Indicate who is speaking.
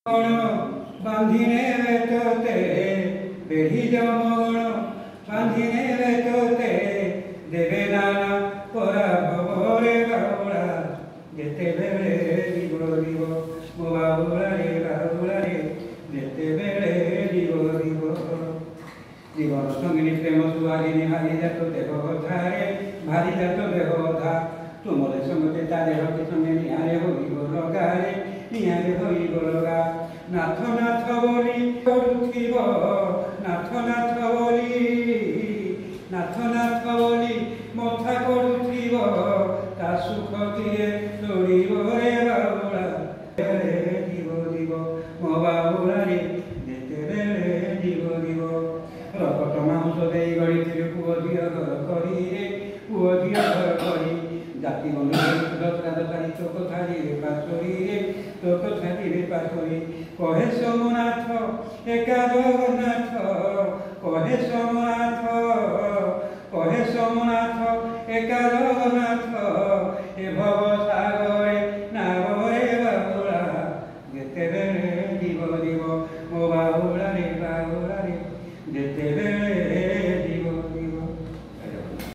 Speaker 1: बांधिने वेतोते बेढ़ी जमगण बांधिने वेतोते देवे दाना परा भवरे बाबुला जेते बेले दिगो दिगो मो बाबुला रे जेते बेले दिगो दिगो जीवन संगिनी प्रेम सुहागिनी भारी जात देह धारे भारी जात देह धा तुमरे संगते ता देह के संगे निहारे होइगो लगारे निहारे होइगो लगा नाथ नाथ बोली करुथिब नाथ नाथ बोली मथा करुथिब ता सुख किए लोड़िब रे बाबुला रे दिव दिव मो बाबुला रे जेते बेले दिव दिव रकट माउस देई गड़ी पुओ झिଅ घर करी रे पुओ झिଅ घर करी जाति बंधु दशराधारी चोक थारी रे पाचरी रे चोक थारी रे पाचरी कहे सोमनाथ एका जगन्नाथ कहे सोम